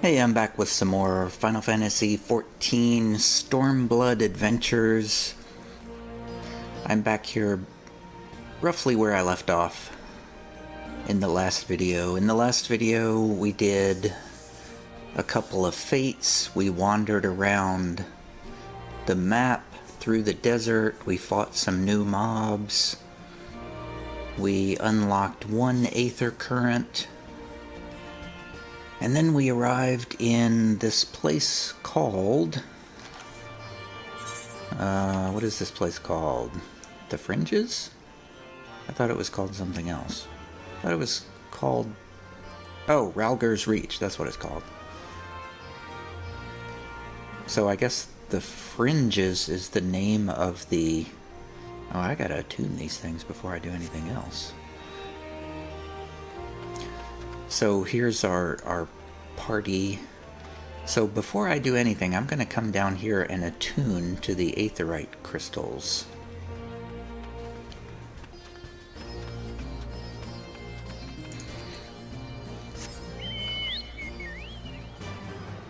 Hey, I'm back with some more Final Fantasy XIV Stormblood adventures. I'm back here roughly where I left off in the last video. In the last video, we did a couple of fates. We wandered around the map through the desert. We fought some new mobs. We unlocked one Aether Current. And then we arrived in this place called... what is this place called? The Fringes? I thought it was called something else. I thought it was called... Oh, Ralger's Reach, that's what it's called. So I guess the Fringes is the name of the... Oh, I gotta attune these things before I do anything else. So here's our party. So before I do anything, I'm going to come down here and attune to the aetherite crystals.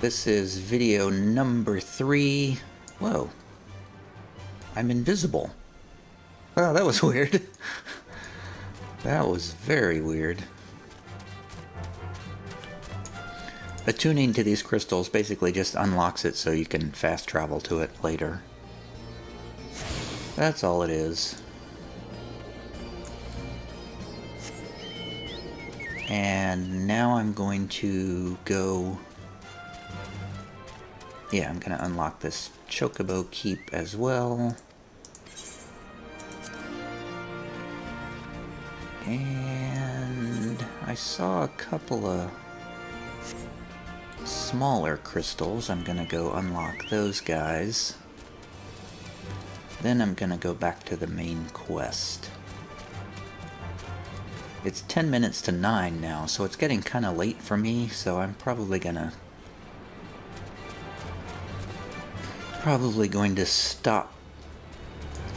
This is video number 3. Whoa. I'm invisible. Wow, that was weird. That was very weird. Attuning to these crystals basically just unlocks it so you can fast travel to it later. That's all it is. And now I'm going to go... Yeah, I'm going to unlock this Chocobo Keep as well. And I saw a couple of smaller crystals. I'm gonna go unlock those guys. Then I'm gonna go back to the main quest. It's 10 minutes to 9 now, so it's getting kind of late for me, so I'm probably going to stop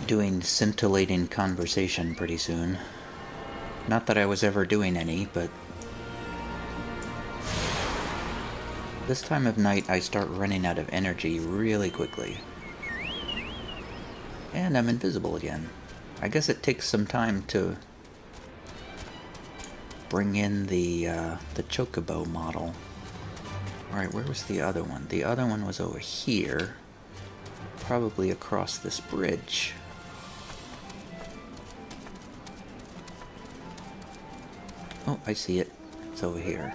doing scintillating conversation pretty soon. Not that I was ever doing any, but this time of night I start running out of energy really quickly. And I'm invisible again. I guess it takes some time to bring in the Chocobo model. Alright, where was the other one? The other one was over here. Probably across this bridge. Oh, I see it. It's over here.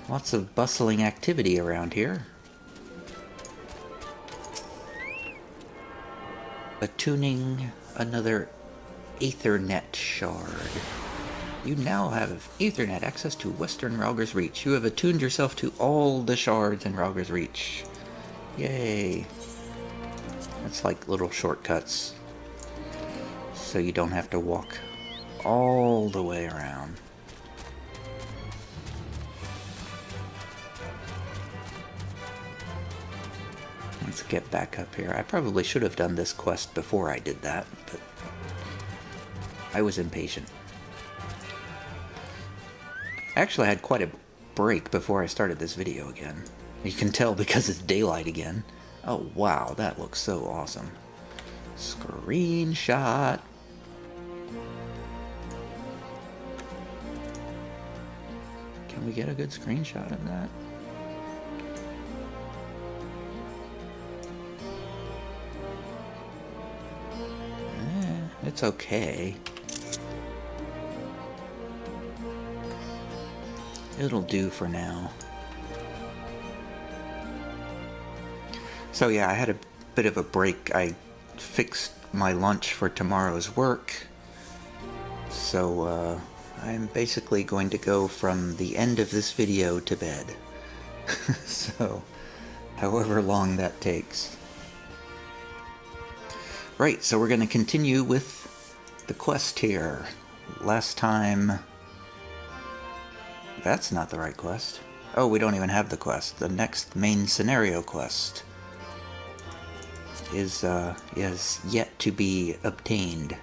Lots of bustling activity around here. Attuning another Aethernet shard. You now have Aethernet access to Western Ralger's Reach. You have attuned yourself to all the shards in Ralger's Reach. Yay. That's like little shortcuts, so you don't have to walk all the way around. Let's get back up here. I probably should have done this quest before I did that, but I was impatient. I actually had quite a break before I started this video again. You can tell because it's daylight again. Oh wow, that looks so awesome. Screenshot. Can we get a good screenshot of that? It's okay. It'll do for now. So yeah, I had a bit of a break. I fixed my lunch for tomorrow's work. So I'm basically going to go from the end of this video to bed. So, however long that takes. Right, so we're going to continue with the quest here. Last time... That's not the right quest. Oh, we don't even have the quest. The next main scenario quest is yet to be obtained.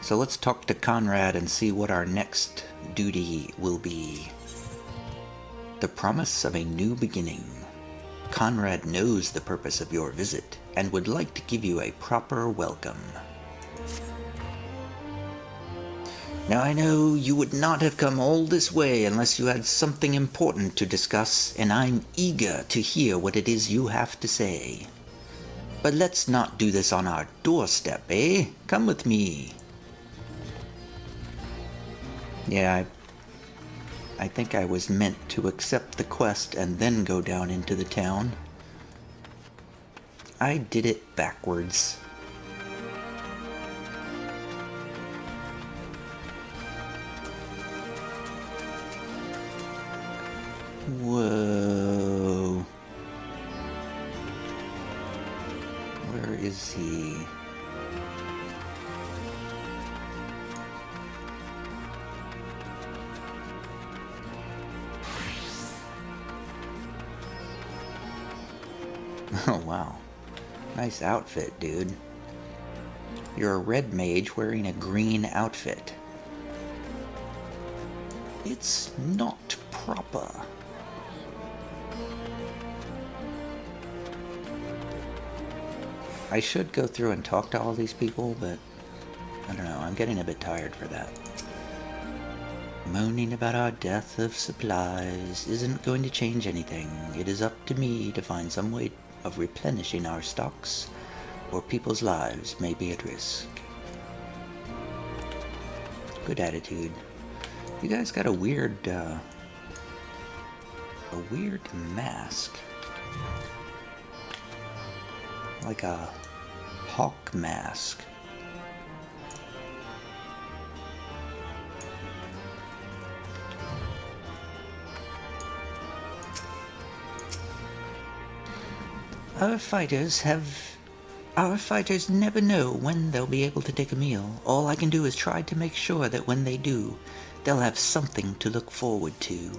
So let's talk to Conrad and see what our next duty will be the promise of a new beginning. Conrad knows the purpose of your visit and would like to give you a proper welcome. Now I know you would not have come all this way unless you had something important to discuss, and I'm eager to hear what it is you have to say. But let's not do this on our doorstep, eh? Come with me. Yeah, I think I was meant to accept the quest and then go down into the town. I did it backwards. Whoa. Where is he? Oh, wow. Nice outfit, dude. You're a red mage wearing a green outfit. It's not proper. I should go through and talk to all these people, but I don't know, I'm getting a bit tired for that. Moaning about our death of supplies isn't going to change anything. It is up to me to find some way of replenishing our stocks, or people's lives may be at risk. Good attitude. You guys got a weird mask. Like a hawk mask. Our fighters never know when they'll be able to take a meal. All I can do is try to make sure that when they do, they'll have something to look forward to.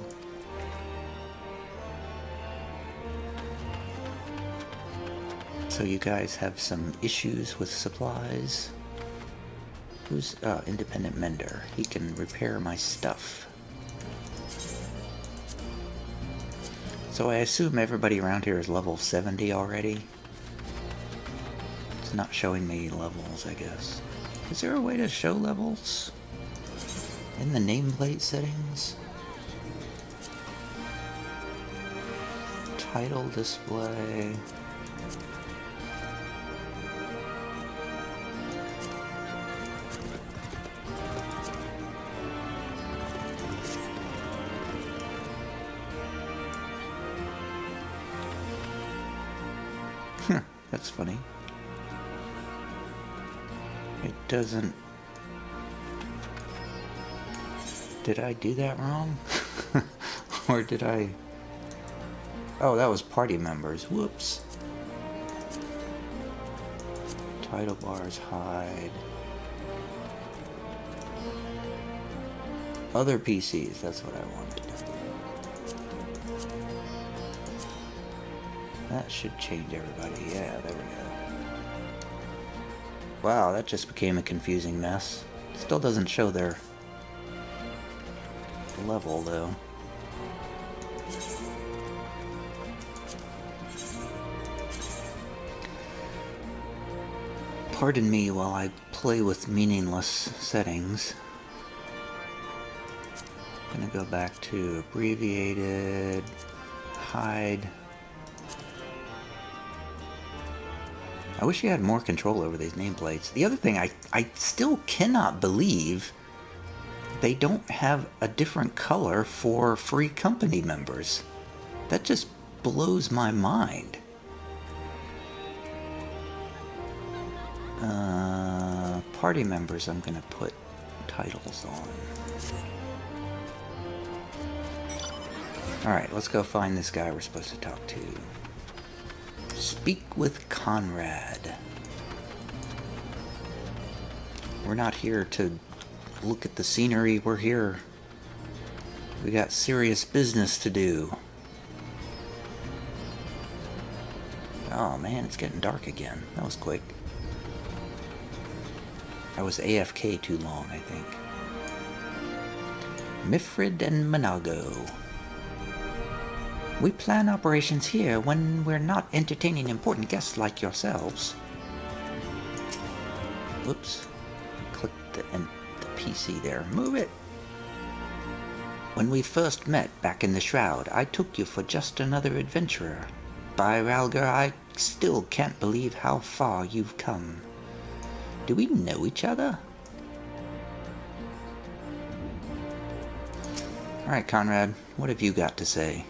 So you guys have some issues with supplies? Who's independent mender? He can repair my stuff. So I assume everybody around here is level 70 already? It's not showing me levels, I guess. Is there a way to show levels? In the nameplate settings? Title display... That's funny. It doesn't... Did I do that wrong? Or did I... Oh, that was party members. Whoops. Title bars, hide. Other PCs, that's what I wanted. That should change everybody. Yeah, there we go. Wow, that just became a confusing mess. Still doesn't show their level, though. Pardon me while I play with meaningless settings. I'm gonna go back to abbreviated, hide. I wish you had more control over these nameplates. The other thing, I still cannot believe they don't have a different color for free company members. That just blows my mind. Party members I'm gonna put titles on. Alright, let's go find this guy we're supposed to talk to. Speak with Conrad. We're not here to look at the scenery, we're here. We got serious business to do. Oh man, it's getting dark again. That was quick. I was AFK too long, I think. Mifrid and Monago. We plan operations here when we're not entertaining important guests like yourselves. Whoops. Click the PC there. Move it! When we first met back in the Shroud, I took you for just another adventurer. By Ralgar, I still can't believe how far you've come. Do we know each other? Alright, Conrad, what have you got to say?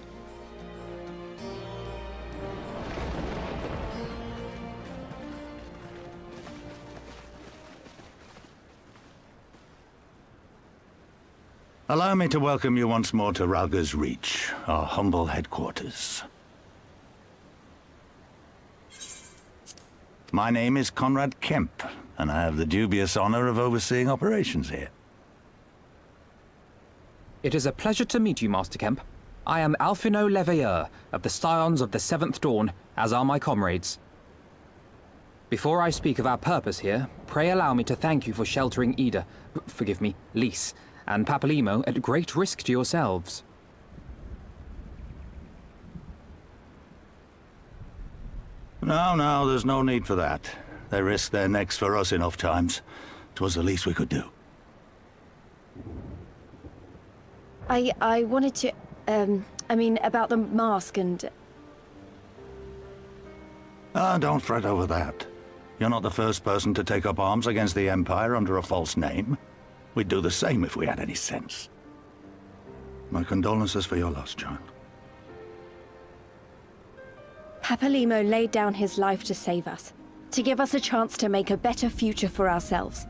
Allow me to welcome you once more to Ralgar's Reach, our humble headquarters. My name is Conrad Kemp, and I have the dubious honor of overseeing operations here. It is a pleasure to meet you, Master Kemp. I am Alphino Leveilleur, of the Scions of the Seventh Dawn, as are my comrades. Before I speak of our purpose here, pray allow me to thank you for sheltering Ida, forgive me, Lys, and Papalymo at great risk to yourselves. No, there's no need for that. They risked their necks for us enough times. 'Twas the least we could do. I wanted to, I mean, about the mask and... Don't fret over that. You're not the first person to take up arms against the Empire under a false name. We'd do the same if we had any sense. My condolences for your loss, child. Papalymo laid down his life to save us, to give us a chance to make a better future for ourselves.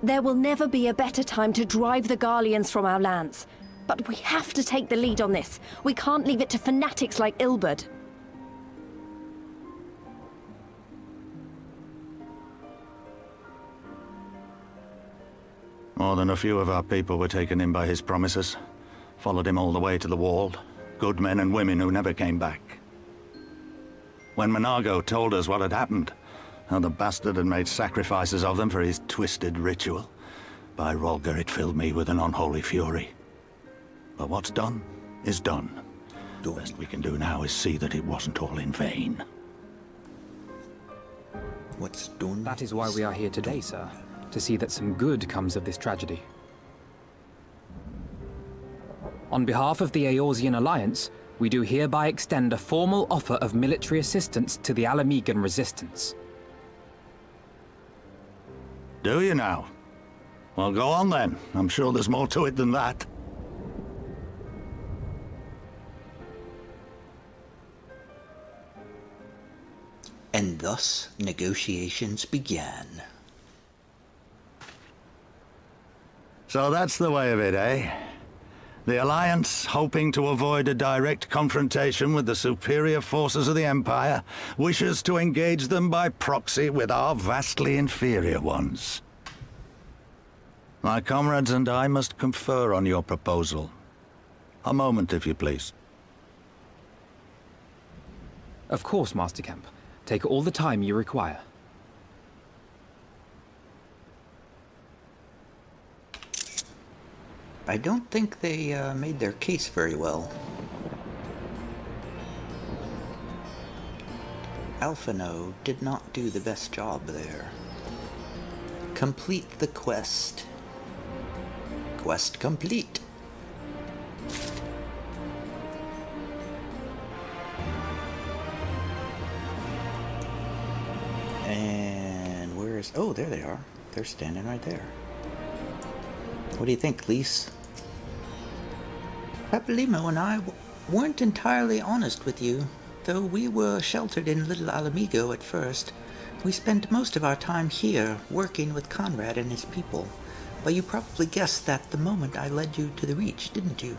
There will never be a better time to drive the Garleans from our lands. But we have to take the lead on this. We can't leave it to fanatics like Ilberd. More than a few of our people were taken in by his promises. Followed him all the way to the wall. Good men and women who never came back. When Monago told us what had happened, how the bastard had made sacrifices of them for his twisted ritual, by Ralgar it filled me with an unholy fury. But what's done is done. The best we can do now is see that it wasn't all in vain. What's done? That is why we are here today, sir. To see that some good comes of this tragedy. On behalf of the Eorzean Alliance, we do hereby extend a formal offer of military assistance to the Alamegan resistance. Do you now? Well, go on then. I'm sure there's more to it than that. And thus, negotiations began. So that's the way of it, eh? The Alliance, hoping to avoid a direct confrontation with the superior forces of the Empire, wishes to engage them by proxy with our vastly inferior ones. My comrades and I must confer on your proposal. A moment, if you please. Of course, Master Kemp. Take all the time you require. I don't think they made their case very well. Alphino did not do the best job there. Complete the quest. Quest complete. And where's... Oh, there they are. They're standing right there. What do you think, Lys? Papalymo and I weren't entirely honest with you. Though we were sheltered in Little Alamigo at first, we spent most of our time here, working with Conrad and his people. But you probably guessed that the moment I led you to the Reach, didn't you?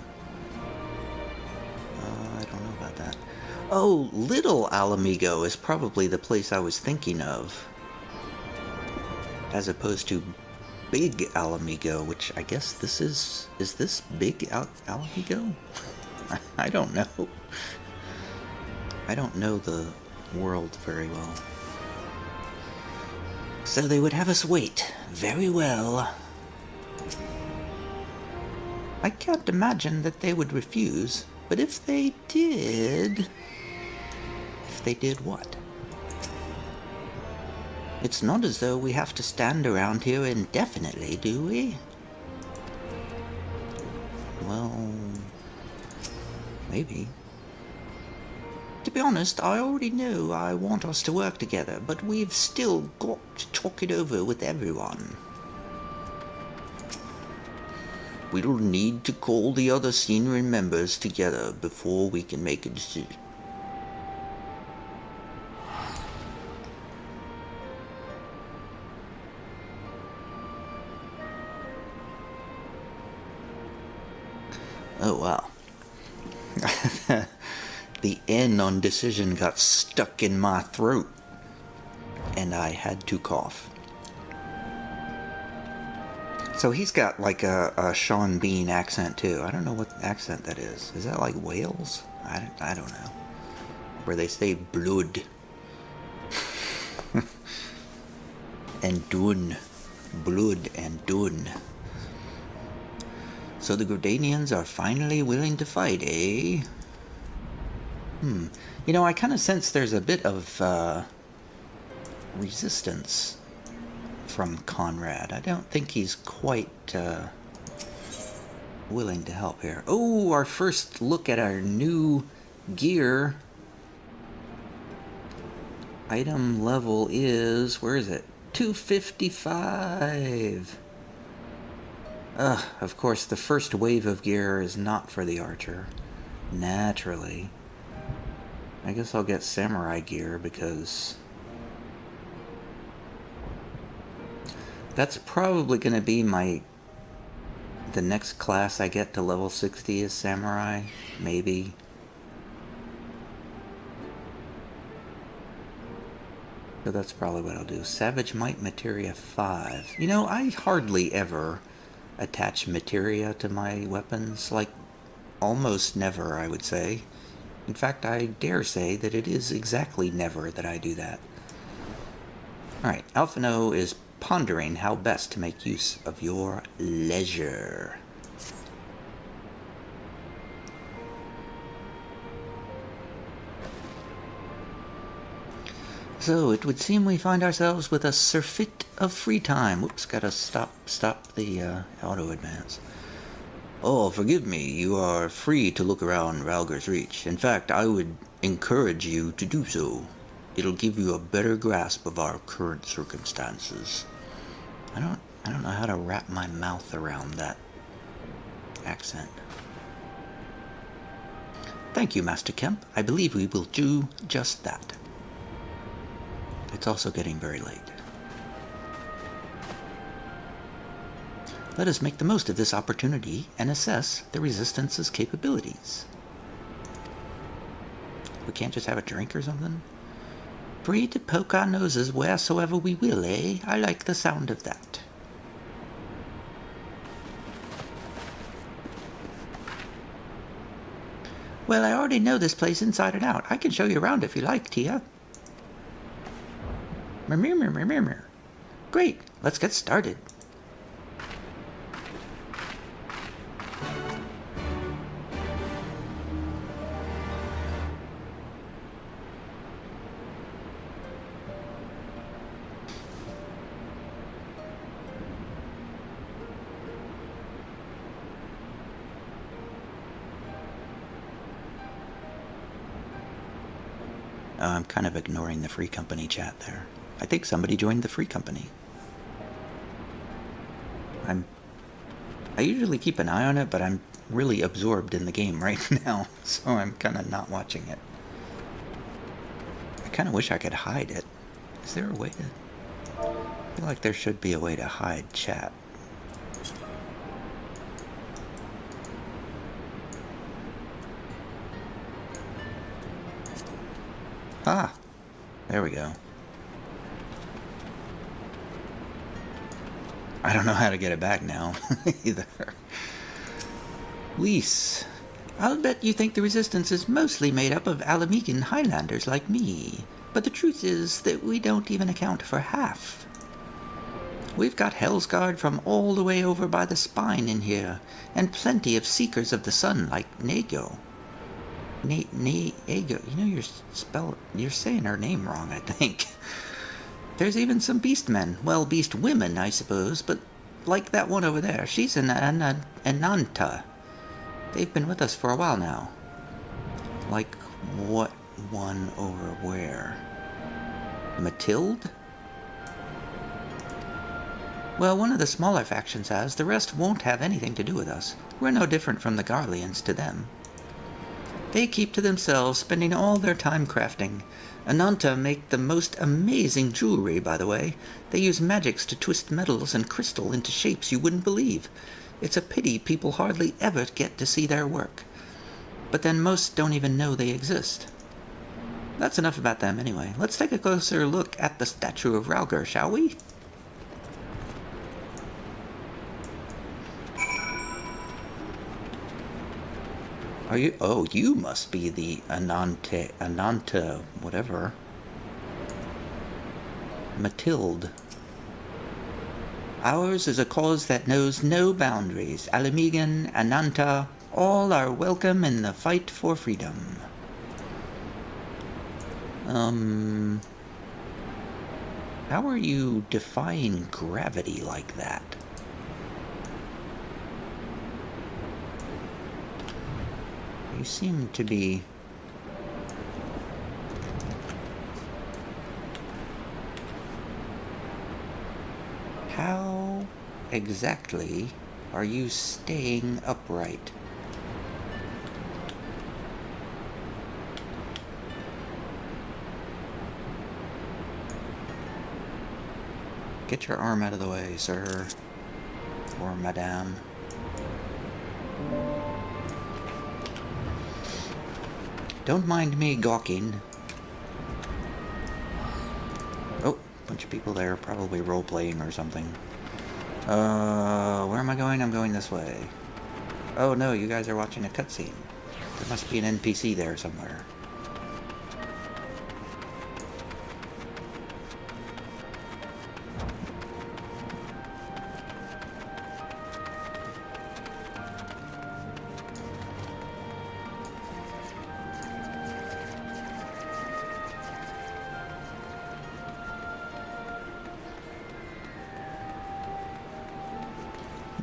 I don't know about that. Oh, Little Alamigo is probably the place I was thinking of. As opposed to Big Alamigo, which I guess this is this Big Alamigo? I don't know. I don't know the world very well. So they would have us wait. Very well. I can't imagine that they would refuse, but if they did... If they did what? It's not as though we have to stand around here indefinitely, do we? Well... maybe. To be honest, I already know I want us to work together, but we've still got to talk it over with everyone. We'll need to call the other senior members together before we can make a decision. Oh, wow. The N on decision got stuck in my throat, and I had to cough. So he's got like a Sean Bean accent too. I don't know what accent that is. Is that like Wales? I don't know. Where they say blood. And dun. Blood and dun. So the Gordanians are finally willing to fight, eh? You know, I kind of sense there's a bit of resistance from Conrad. I don't think he's quite willing to help here. Oh, our first look at our new gear. Item level is, where is it? 255. Of course, the first wave of gear is not for the archer. Naturally. I guess I'll get samurai gear because that's probably going to be the next class I get to level 60 is samurai, maybe. So that's probably what I'll do. Savage Might Metiria 5. You know, I hardly ever attach Metiria to my weapons. Like, almost never, I would say. In fact, I dare say that it is exactly never that I do that. Alright, Alphino is pondering how best to make use of your leisure. So, it would seem we find ourselves with a surfeit of free time. Whoops, gotta stop the auto advance. Oh, forgive me, you are free to look around Ralger's Reach. In fact, I would encourage you to do so. It'll give you a better grasp of our current circumstances. I don't know how to wrap my mouth around that accent. Thank you, Master Kemp. I believe we will do just that. It's also getting very late. Let us make the most of this opportunity and assess the Resistance's capabilities. We can't just have a drink or something? Free to poke our noses wheresoever we will, eh? I like the sound of that. Well, I already know this place inside and out. I can show you around if you like, Tia. Great, let's get started. I'm kind of ignoring the Free Company chat there. I think somebody joined the Free Company. I usually keep an eye on it, but I'm really absorbed in the game right now, so I'm kind of not watching it. I kind of wish I could hide it. Is there a way to... I feel like there should be a way to hide chat. Ah! There we go. I don't know how to get it back now, either. Lise, I'll bet you think the Resistance is mostly made up of Alamegan Highlanders like me, but the truth is that we don't even account for half. We've got Hellsguard from all the way over by the spine in here, and plenty of Seekers of the Sun like Nago. Nago. You know, you're saying her name wrong, I think. There's even some beastmen. Well, beast women, I suppose, but like that one over there. She's an Ananta. They've been with us for a while now. Like what one over where? Matilde? Well, one of the smaller factions has. The rest won't have anything to do with us. We're no different from the Garleans to them. They keep to themselves, spending all their time crafting. Ananta make the most amazing jewelry, by the way. They use magics to twist metals and crystal into shapes you wouldn't believe. It's a pity people hardly ever get to see their work. But then most don't even know they exist. That's enough about them anyway. Let's take a closer look at the statue of Ralgar, shall we? Are you? Oh, you must be the Ananta, whatever. Matilde. Ours is a cause that knows no boundaries. Alamigan, Ananta, all are welcome in the fight for freedom. How are you defying gravity like that? You seem to be... How exactly are you staying upright? Get your arm out of the way, sir. Or madame. Don't mind me gawking. Oh, bunch of people there, probably role-playing or something. Where am I going? I'm going this way. Oh no, you guys are watching a cutscene. There must be an NPC there somewhere.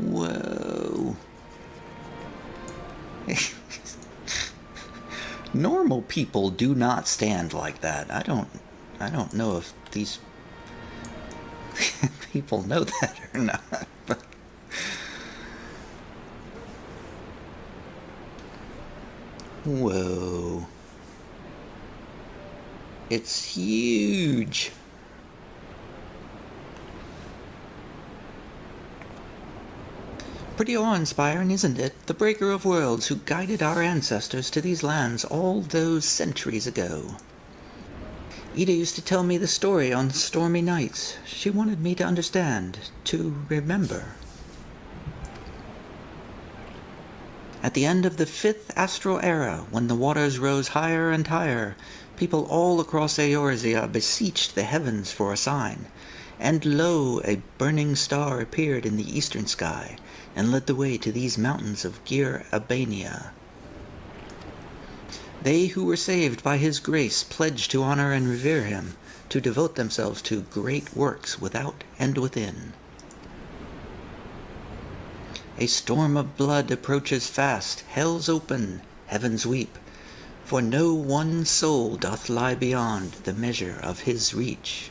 Whoa. Normal people do not stand like that. I don't know if these people know that or not. But whoa. It's huge. Pretty awe-inspiring, isn't it? The Breaker of Worlds who guided our ancestors to these lands all those centuries ago. Ida used to tell me the story on stormy nights. She wanted me to understand, to remember. At the end of the 5th astral era, when the waters rose higher and higher, people all across Eorzea beseeched the heavens for a sign. And lo, a burning star appeared in the eastern sky, and led the way to these mountains of Gir Abania. They who were saved by his grace pledged to honor and revere him, to devote themselves to great works without and within. A storm of blood approaches fast, hells open, heavens weep, for no one soul doth lie beyond the measure of his reach.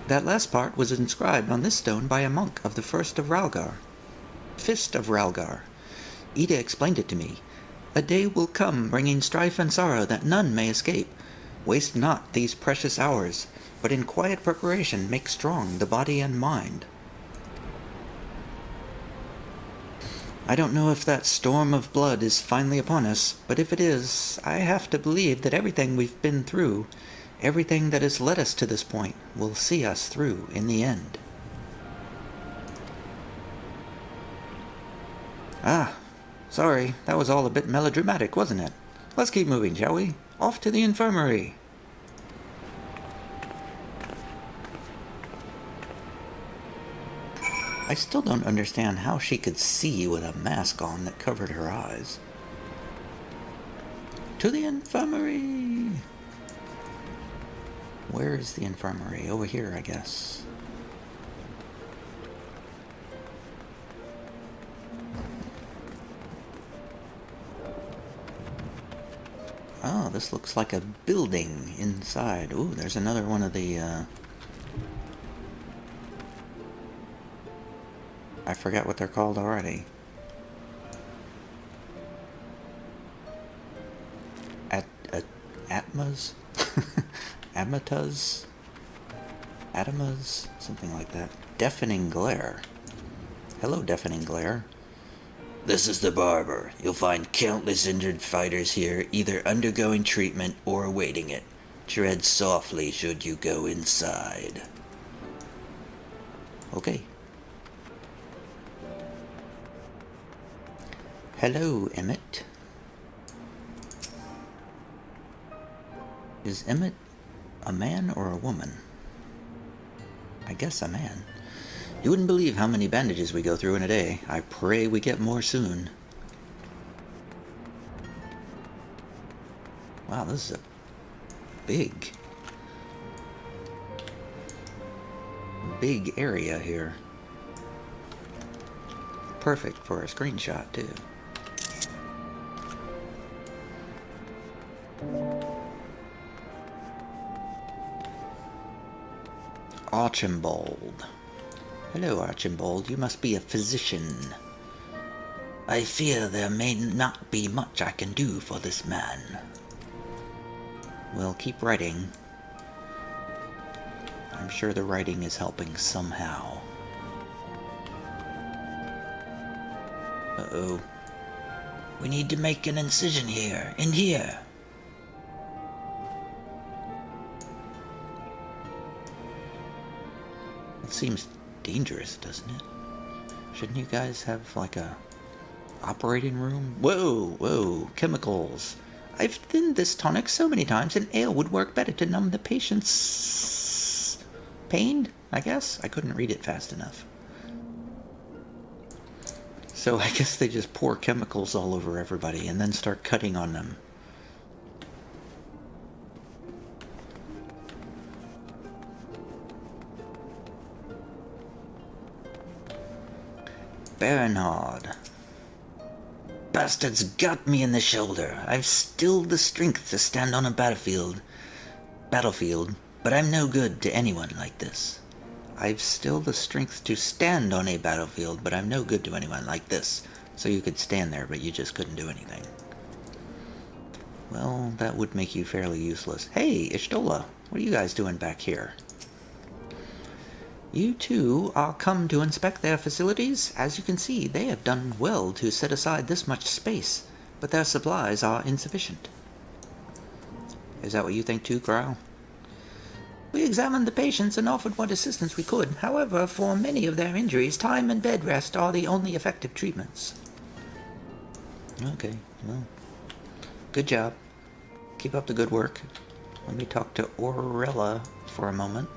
That last part was inscribed on this stone by a monk of the Fist of Ralgar. Ida explained it to me. A day will come bringing strife and sorrow that none may escape. Waste not these precious hours, but in quiet preparation make strong the body and mind. I don't know if that storm of blood is finally upon us, but if it is, I have to believe that everything we've been through, everything that has led us to this point, will see us through in the end. Ah, sorry, that was all a bit melodramatic, wasn't it? Let's keep moving, shall we? Off to the Infirmary. I still don't understand how she could see with a mask on that covered her eyes. To the infirmary! Where is the infirmary? Over here, I guess. Oh, this looks like a building inside. Ooh, there's another one of the, I forgot what they're called already. Atmas? Amatas? Adamas? Something like that. Deafening glare. Hello, deafening glare. This is the barber. You'll find countless injured fighters here, either undergoing treatment or awaiting it. Tread softly should you go inside. Okay. Hello, Emmett. Is Emmett a man or a woman? I guess a man. You wouldn't believe how many bandages we go through in a day. I pray we get more soon. Wow, this is a big area here. Perfect for a screenshot, too. Archibald. Hello, Archibald. You must be a physician. I fear there may not be much I can do for this man. Well, keep writing. I'm sure the writing is helping somehow. Uh-oh. We need to make an incision here, in here. It seems dangerous, doesn't it? Shouldn't you guys have, like, a operating room? Whoa, whoa, chemicals. I've thinned this tonic so many times an ale would work better to numb the patient's pain, I guess? I couldn't read it fast enough. So I guess they just pour chemicals all over everybody and then start cutting on them. Bernhard. Bastards got me in the shoulder. I've still the strength to stand on a battlefield, but I'm no good to anyone like this. I've still the strength to stand on a battlefield, but I'm no good to anyone like this. So you could stand there, but you just couldn't do anything. Well, that would make you fairly useless. Hey, Ishtola, what are you guys doing back here? You too are come to inspect their facilities. As you can see, they have done well to set aside this much space, but their supplies are insufficient. Is that what you think too, Grau? We examined the patients and offered what assistance we could. However, for many of their injuries, time and bed rest are the only effective treatments. Okay, well, good job. Keep up the good work. Let me talk to Aurella for a moment.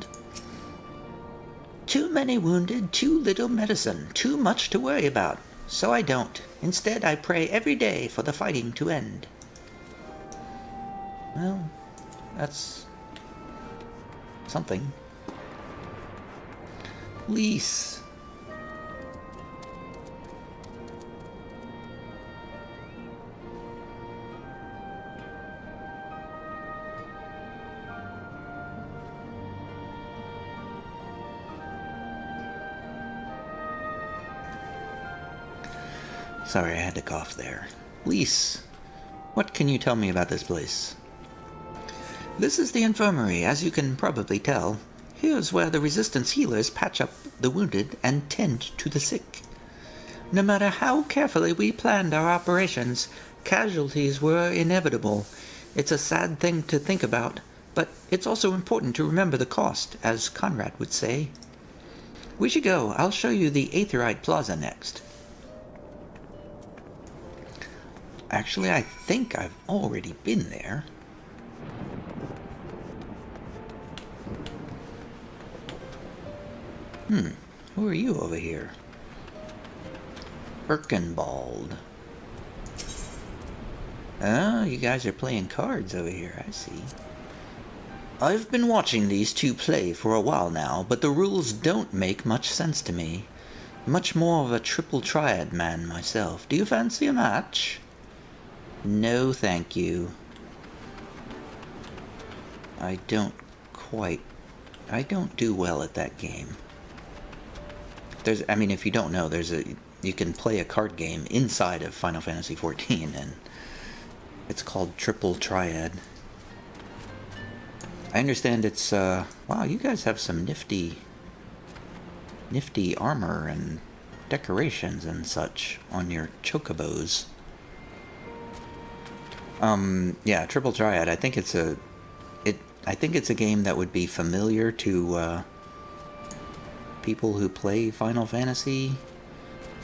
Too many wounded, too little medicine, too much to worry about. So I don't. Instead, I pray every day for the fighting to end. Well, that's something. Lise. Sorry, I had to cough there. Lise, what can you tell me about this place? This is the infirmary, as you can probably tell. Here's where the resistance healers patch up the wounded and tend to the sick. No matter how carefully we planned our operations, casualties were inevitable. It's a sad thing to think about, but it's also important to remember the cost, as Conrad would say. We should go. I'll show you the Aetherite Plaza next. Actually, I think I've already been there. Who are you over here? Birkenbald. Oh, you guys are playing cards over here, I see. I've been watching these two play for a while now, but the rules don't make much sense to me. Much more of a triple triad man myself. Do you fancy a match? No, thank you. I don't do well at that game. I mean, if you don't know, you can play a card game inside of Final Fantasy XIV, and it's called Triple Triad. I understand it's, wow, you guys have some nifty armor and decorations and such on your chocobos. Yeah, Triple Triad, I think it's a game that would be familiar to, people who play Final Fantasy,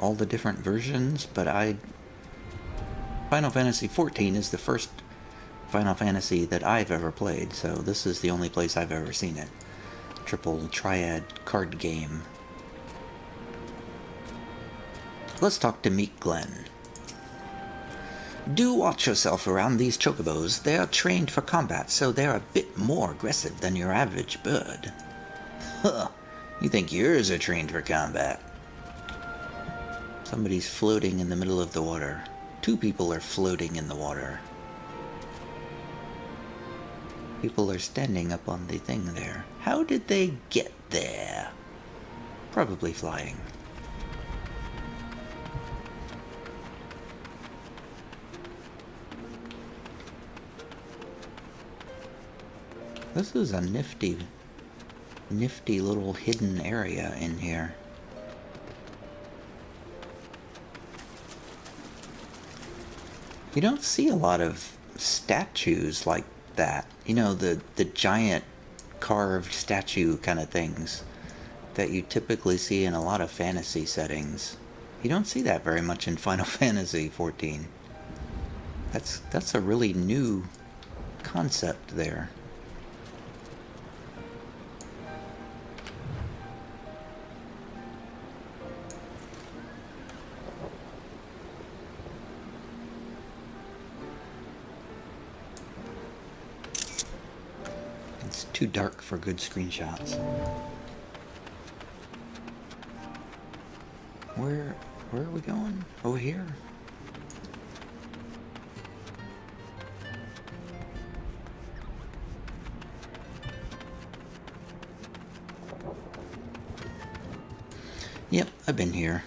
all the different versions, but Final Fantasy XIV is the first Final Fantasy that I've ever played, so this is the only place I've ever seen it. Triple Triad card game. Let's talk to Meek Glenn. Do watch yourself around these chocobos. They are trained for combat, so they're a bit more aggressive than your average bird. Huh. You think yours are trained for combat? Somebody's floating in the middle of the water. Two people are floating in the water. People are standing up on the thing there. How did they get there? Probably flying. This is a nifty little hidden area in here. You don't see a lot of statues like that. You know, the giant carved statue kind of things that you typically see in a lot of fantasy settings. You don't see that very much in Final Fantasy XIV. That's a really new concept there. It's too dark for good screenshots. Where are we going? Over here? Yep, I've been here.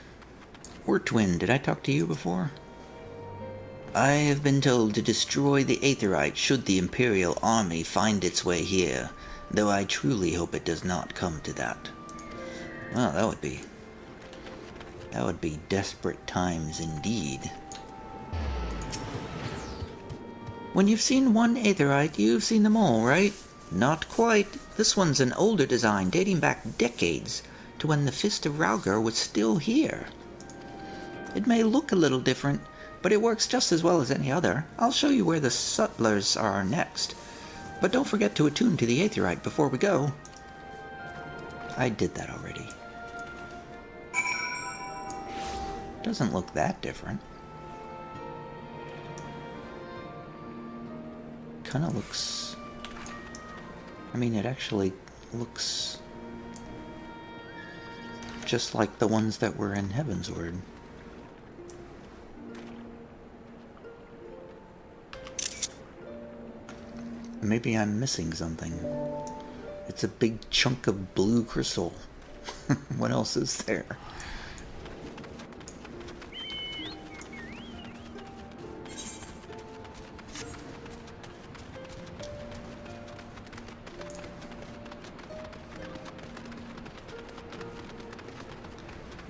We're twin. Did I talk to you before? I have been told to destroy the Aetherite should the Imperial army find its way here, though I truly hope it does not come to that. Well, that would be desperate times indeed. When you've seen one Aetherite, you've seen them all, right? Not quite. This one's an older design dating back decades to when the Fist of Rauger was still here. It may look a little different, but it works just as well as any other. I'll show you where the Sutlers are next. But don't forget to attune to the Aetherite before we go. I did that already. Doesn't look that different. Kinda looks... I mean, it actually looks just like the ones that were in Heavensward. Maybe I'm missing something. It's a big chunk of blue crystal. What else is there?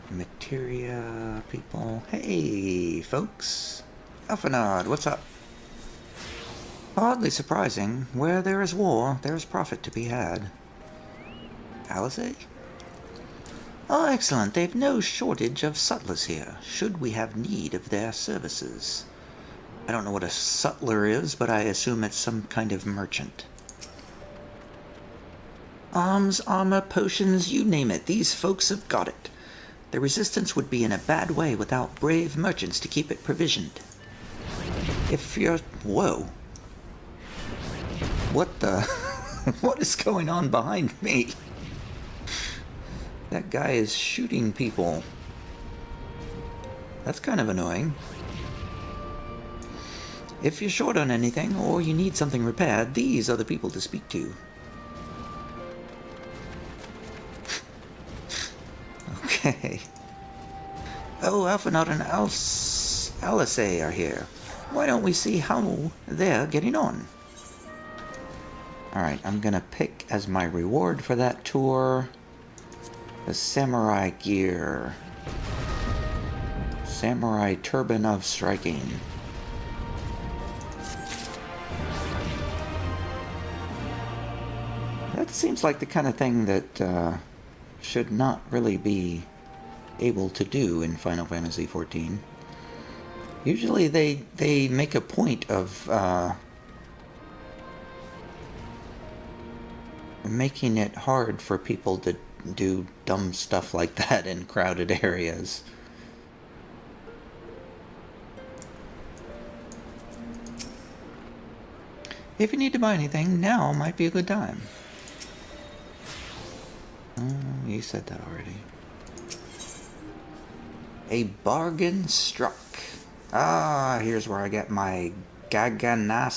Metiria people. Hey, folks. Alphanard, what's up? Hardly surprising. Where there is war, there is profit to be had. Alizé? Oh, excellent. They've no shortage of sutlers here, should we have need of their services. I don't know what a sutler is, but I assume it's some kind of merchant. Arms, armor, potions, you name it. These folks have got it. The Resistance would be in a bad way without brave merchants to keep it provisioned. If you're... Whoa. What the... What is going on behind me? That guy is shooting people. That's kind of annoying. If you're short on anything, or you need something repaired, these are the people to speak to. Okay. Oh, Alphanot and Alice are here. Why don't we see how they're getting on? Alright, I'm gonna pick as my reward for that tour the samurai gear. Samurai turban of striking. That seems like the kind of thing that should not really be able to do in Final Fantasy XIV. Usually they make a point of making it hard for people to do dumb stuff like that in crowded areas. If you need to buy anything, now might be a good time. You said that already. A bargain struck. Ah, here's where I get my Gagana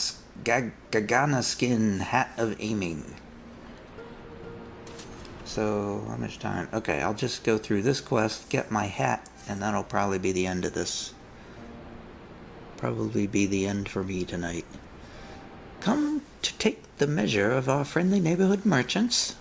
skin hat of aiming. So, how much time? Okay, I'll just go through this quest, get my hat, and that'll probably be the end of this. Probably be the end for me tonight. Come to take the measure of our friendly neighborhood merchants.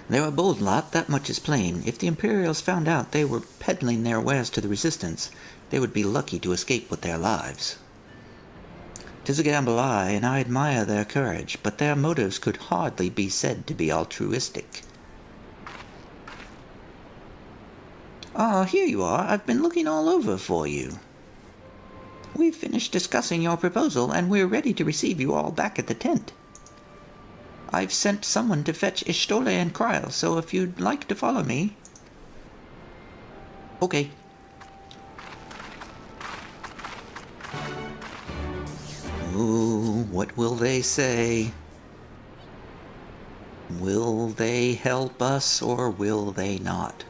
They're a bold lot, that much is plain. If the Imperials found out they were peddling their wares to the Resistance, they would be lucky to escape with their lives. 'Tis a gamble, aye, and I admire their courage, but their motives could hardly be said to be altruistic. Ah, here you are. I've been looking all over for you. We've finished discussing your proposal, and we're ready to receive you all back at the tent. I've sent someone to fetch Ishtole and Kryl, so if you'd like to follow me... Okay. Ooh, what will they say? Will they help us, or will they not?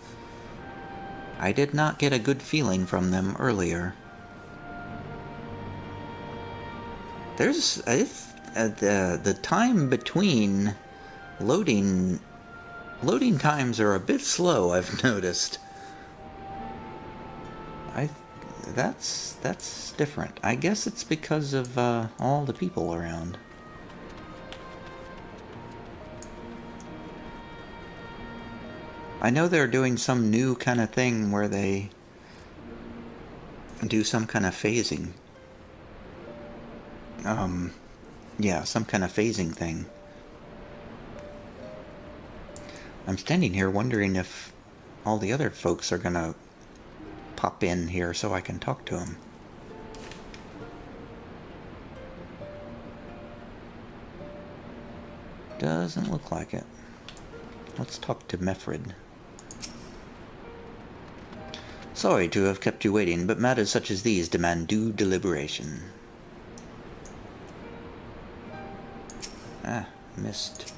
I did not get a good feeling from them earlier. There's... the time between loading times are a bit slow, I've noticed. That's different. I guess it's because of all the people around. I know they're doing some new kind of thing where they do some kind of phasing. Yeah, some kind of phasing thing. I'm standing here wondering if all the other folks are gonna pop in here so I can talk to them. Doesn't look like it. Let's talk to Mefrid. Sorry to have kept you waiting, but matters such as these demand due deliberation. Ah, missed.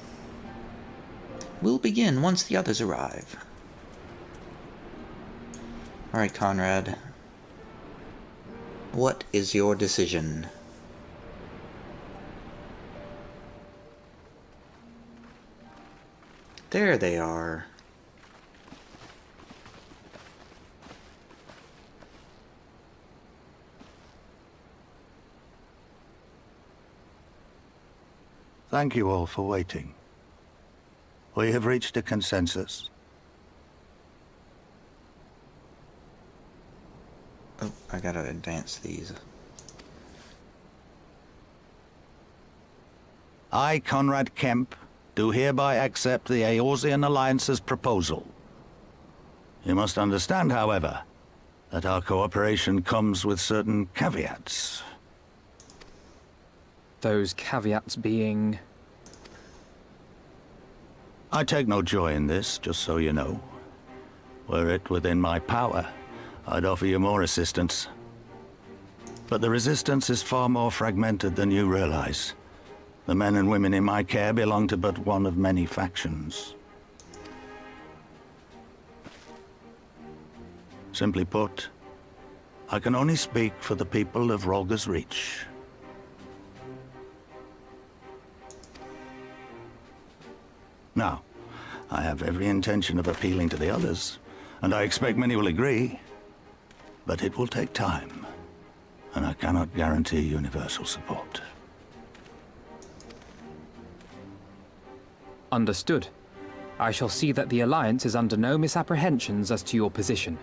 We'll begin once the others arrive. Alright, Conrad. What is your decision? There they are. Thank you all for waiting. We have reached a consensus. Oh, I gotta advance these. I, Conrad Kemp, do hereby accept the Eorzean Alliance's proposal. You must understand, however, that our cooperation comes with certain caveats. Those caveats being... I take no joy in this, just so you know. Were it within my power, I'd offer you more assistance. But the resistance is far more fragmented than you realize. The men and women in my care belong to but one of many factions. Simply put, I can only speak for the people of Rolga's Reach. Now, I have every intention of appealing to the others, and I expect many will agree, but it will take time, and I cannot guarantee universal support. Understood. I shall see that the Alliance is under no misapprehensions as to your position.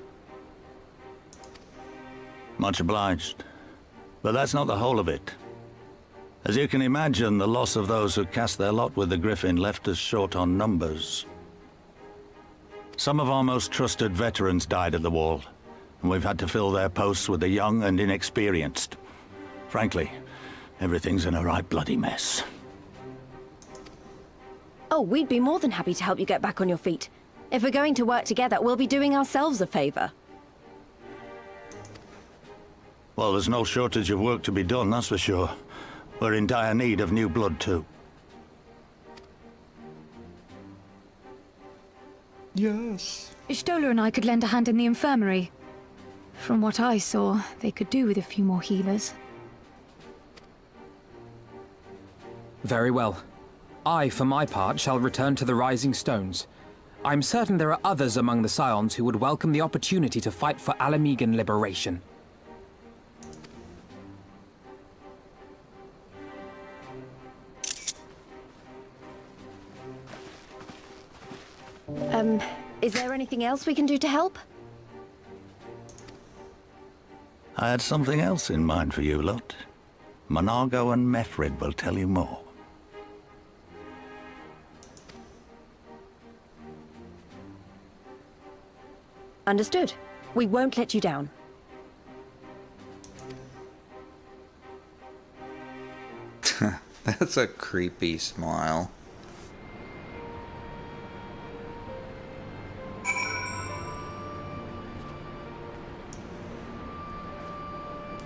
Much obliged. But that's not the whole of it. As you can imagine, the loss of those who cast their lot with the Griffin left us short on numbers. Some of our most trusted veterans died at the wall, and we've had to fill their posts with the young and inexperienced. Frankly, everything's in a right bloody mess. Oh, we'd be more than happy to help you get back on your feet. If we're going to work together, we'll be doing ourselves a favor. Well, there's no shortage of work to be done, that's for sure. We're in dire need of new blood, too. Yes. Stola and I could lend a hand in the Infirmary. From what I saw, they could do with a few more healers. Very well. I, for my part, shall return to the Rising Stones. I'm certain there are others among the Scions who would welcome the opportunity to fight for Alamegan liberation. Is there anything else we can do to help? I had something else in mind for you lot. Monago and Methrid will tell you more. Understood. We won't let you down. That's a creepy smile.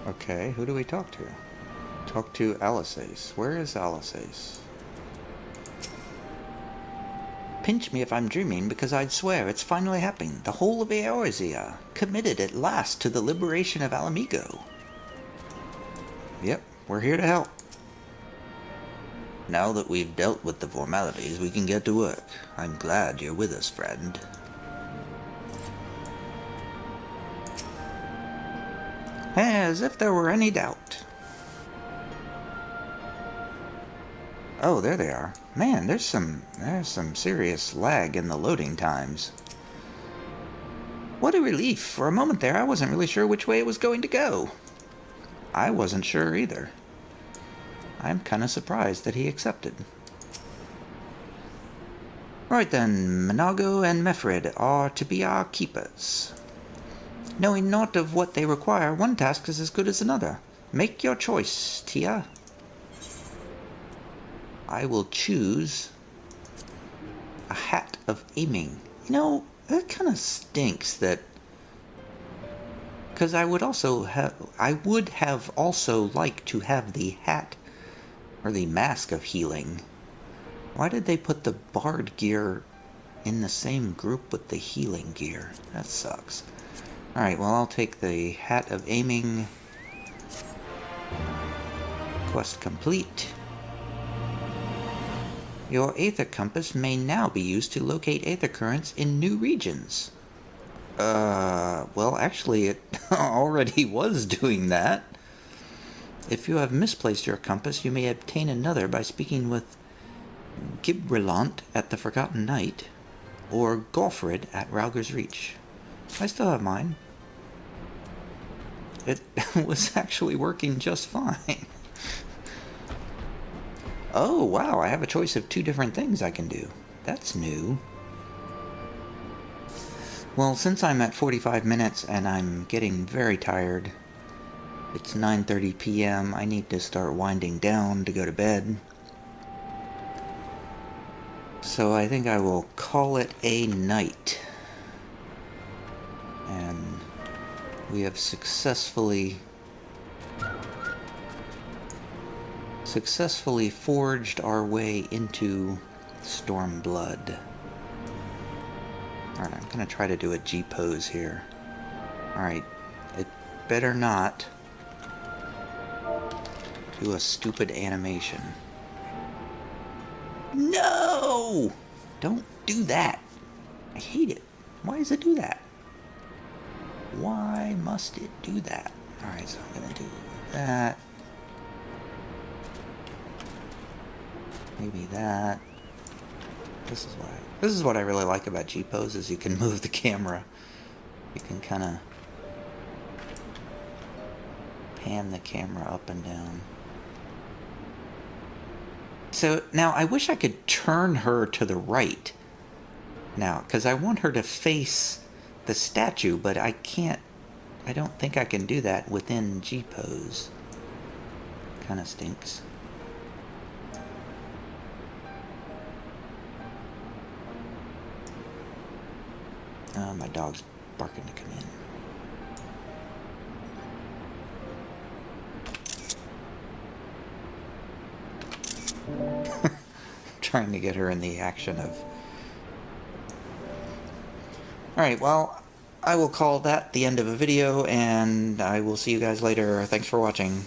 Okay, who do we talk to? Talk to Alisace. Where is Alisace? Pinch me if I'm dreaming, because I'd swear it's finally happening. The whole of Eorzea, committed at last to the liberation of Alamigo. Yep, we're here to help. Now that we've dealt with the formalities, we can get to work. I'm glad you're with us, friend. As if there were any doubt. Oh, there they are. Man, there's some serious lag in the loading times. What a relief. For a moment there, I wasn't really sure which way it was going to go. I wasn't sure either. I'm kind of surprised that he accepted. Right then, Monago and Methrid are to be our keepers. Knowing naught of what they require, one task is as good as another. Make your choice, Tia. I will choose a hat of aiming. You know, that kind of stinks that... Because I would have also liked to have the hat or the mask of healing. Why did they put the bard gear in the same group with the healing gear? That sucks. Alright, well, I'll take the hat of aiming. Quest complete. Your Aether Compass may now be used to locate Aether Currents in new regions. Well, actually, it already was doing that. If you have misplaced your compass, you may obtain another by speaking with Gibrillant at the Forgotten Night, or Golfred at Rauger's Reach. I still have mine. It was actually working just fine. Oh, wow, I have a choice of 2 different things I can do. That's new. Well, since I'm at 45 minutes and I'm getting very tired, it's 9:30 p.m., I need to start winding down to go to bed. So I think I will call it a night. And we have successfully forged our way into Stormblood. Alright, I'm gonna try to do a G pose here. Alright, it better not do a stupid animation. No! Don't do that. I hate it. Why does it do that? Why must it do that? Alright, so I'm gonna do that. Maybe that. This is what I really like about G-Pose, is you can move the camera. You can kind of pan the camera up and down. So now I wish I could turn her to the right now, because I want her to face the statue, but I can't. I don't think I can do that within G-Pose. Kind of stinks. My dog's barking to come in. Trying to get her in the action of... Alright, well, I will call that the end of a video, and I will see you guys later. Thanks for watching.